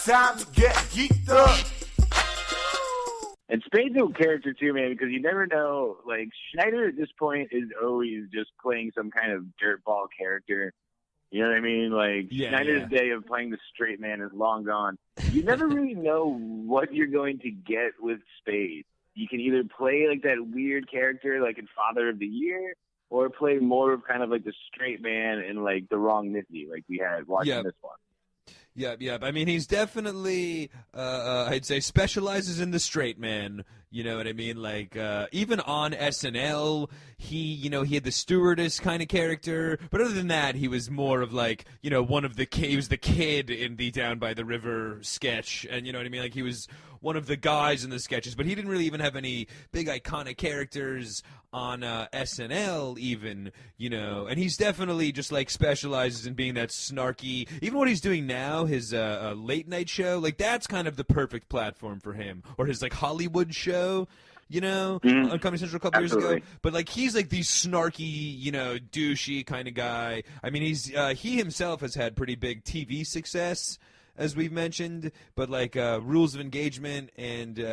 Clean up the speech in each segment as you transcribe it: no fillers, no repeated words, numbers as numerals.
time to get geeked up. And Spade's a character too, man, because you never know. Like, Schneider at this point is always just playing some kind of dirtball character. You know what I mean? Like, Schneider's day of playing the straight man is long gone. You never really know what you're going to get with Spade. You can either play like that weird character, like in Father of the Year, or play more of kind of like the straight man in like The Wrong Nifty, like we had watching this one. Yeah. I mean, he's definitely, I'd say, specializes in the straight man. You know what I mean? Like, even on SNL, he had the stewardess kind of character. But other than that, he was more of like, one of the he was the kid in the Down by the River sketch. And you know what I mean? Like, he was one of the guys in the sketches. But he didn't really even have any big iconic characters on SNL even, and he's definitely just like specializes in being that snarky. Even what he's doing now, his late night show, like that's kind of the perfect platform for him, or his like Hollywood show, on Comedy Central a couple years ago. But like he's like the snarky, douchey kind of guy. I mean, he himself has had pretty big TV success, as we've mentioned, but like Rules of Engagement and.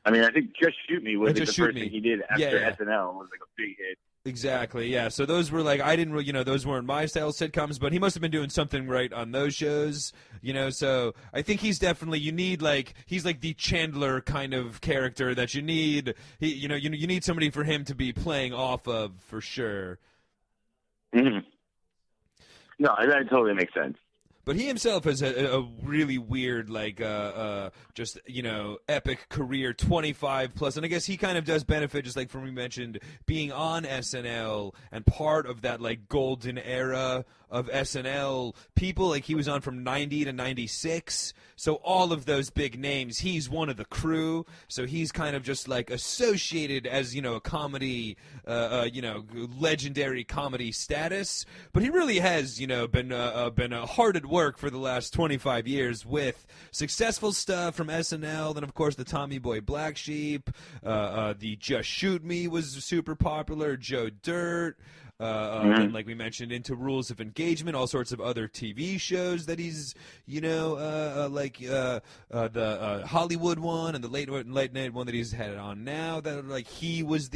I mean, I think Just Shoot Me was like the first thing he did after SNL was like a big hit. Exactly, yeah. So those were like, I didn't really, those weren't my style sitcoms, but he must have been doing something right on those shows, so I think he's definitely, he's like the Chandler kind of character that you need, you need somebody for him to be playing off of for sure. Mm-hmm. No, that totally makes sense. But he himself has a really weird, just, epic career, 25 plus. And I guess he kind of does benefit, just like from we mentioned, being on SNL and part of that, like, golden era of SNL people. Like, he was on from 90 to 96. So all of those big names, he's one of the crew. So he's kind of just, like, associated as, a comedy, legendary comedy status. But he really has, been hard at work for the last 25 years with successful stuff from SNL. Then, of course, the Tommy Boy Black Sheep. The Just Shoot Me was super popular. Joe Dirt. And like we mentioned, into Rules of Engagement, all sorts of other TV shows that he's, the Hollywood one and the late night one that he's had on now. That like he was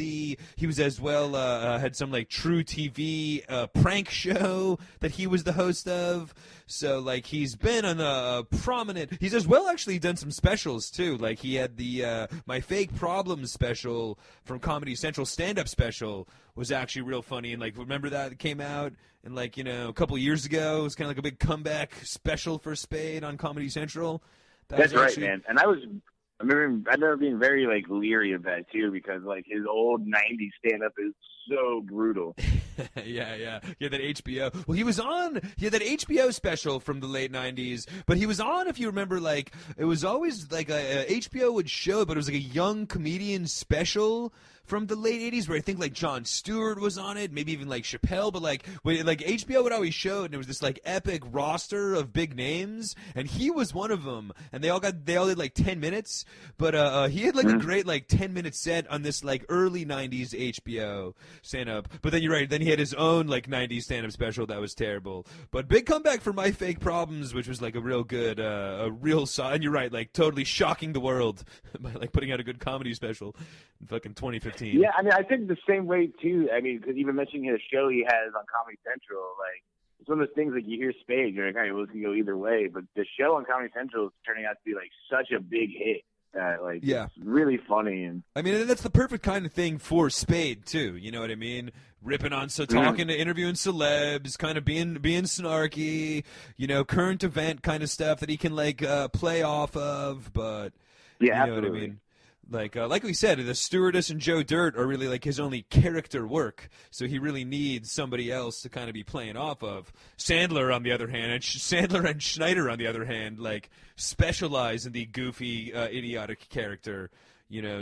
as well had some like True TV prank show that he was the host of. So like he's been on a prominent. He's as well actually done some specials too. Like he had the My Fake Problems special from Comedy Central, stand-up special. Was actually real funny, and like remember that it came out and like a couple of years ago. It was kind of like a big comeback special for Spade on Comedy Central. That's right, man. And I remember being very like leery of that too, because like his old '90s stand-up is so brutal. Yeah, that HBO. Well, he had that HBO special from the late '90s, but he was on, if you remember, like it was always like HBO would show, but it was like a young comedian special from the late 80s where I think like Jon Stewart was on it, maybe even like Chappelle, but like HBO would always show it, and it was this like epic roster of big names, and he was one of them, and they all did like 10 minutes, but he had like a great like 10-minute set on this like early 90s HBO stand-up. But then you're right, then he had his own like 90s stand-up special that was terrible. But big comeback for My Fake Problems, which was like a real good, and you're right, like totally shocking the world by like putting out a good comedy special in fucking 2015. Yeah, I mean, I think the same way too. I mean, because even mentioning his show he has on Comedy Central, like it's one of those things like you hear Spade, you're like, all right, well, it can go either way. But the show on Comedy Central is turning out to be like such a big hit. It's really funny. And I mean, that's the perfect kind of thing for Spade too. You know what I mean? Ripping on, talking to interviewing celebs, kind of being snarky. Current event kind of stuff that he can like play off of. But you know absolutely. what I mean? Like we said, the stewardess and Joe Dirt are really like his only character work, so he really needs somebody else to kind of be playing off of. Sandler, on the other hand, and Sandler and Schneider, on the other hand, like specialize in the goofy, idiotic character.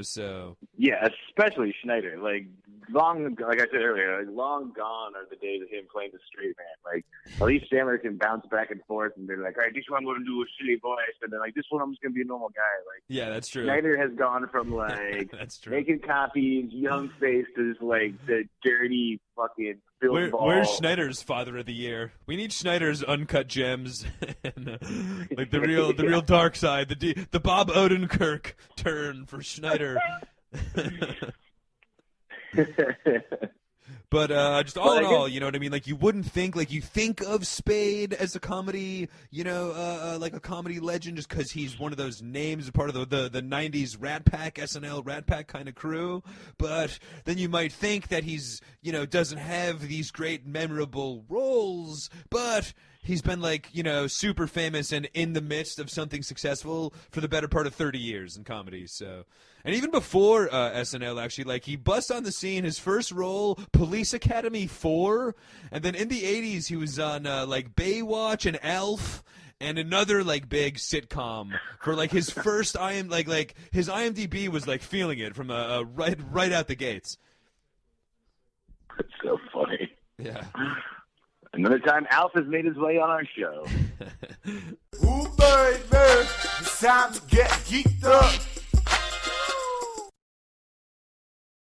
So yeah, especially Schneider. Like I said earlier, like long gone are the days of him playing the straight man. Like at least Sandler can bounce back and forth and be like, all right, this one I'm going to do a silly voice, and then like this one I'm just going to be a normal guy. Like yeah, that's true. Schneider has gone from like that's true. making copies, young face, to just like the dirty fucking Where's Schneider's Father of the Year? We need Schneider's Uncut Gems, and, like the real dark side, the Bob Odenkirk turn for Schneider. But just all in all, you know what I mean? Like, you wouldn't think, like, you think of Spade as a comedy, you know, like a comedy legend just because he's one of those names, part of the 90s Rat Pack, SNL Rat Pack kind of crew. But then you might think that he's, you know, doesn't have these great memorable roles, but he's been, like, you know, super famous and in the midst of something successful for the better part of 30 years in comedy, so... And even before SNL, actually, like, he busts on the scene. His first role, Police Academy 4, and then in the 80s, he was on, like, Baywatch and Elf, and another, like, big sitcom for, like, his first, his IMDb was, like, feeling it from right out the gates. That's so funny. Yeah. Another time, Alf has made his way on our show. Ooh, baby, it's time to get geeked up.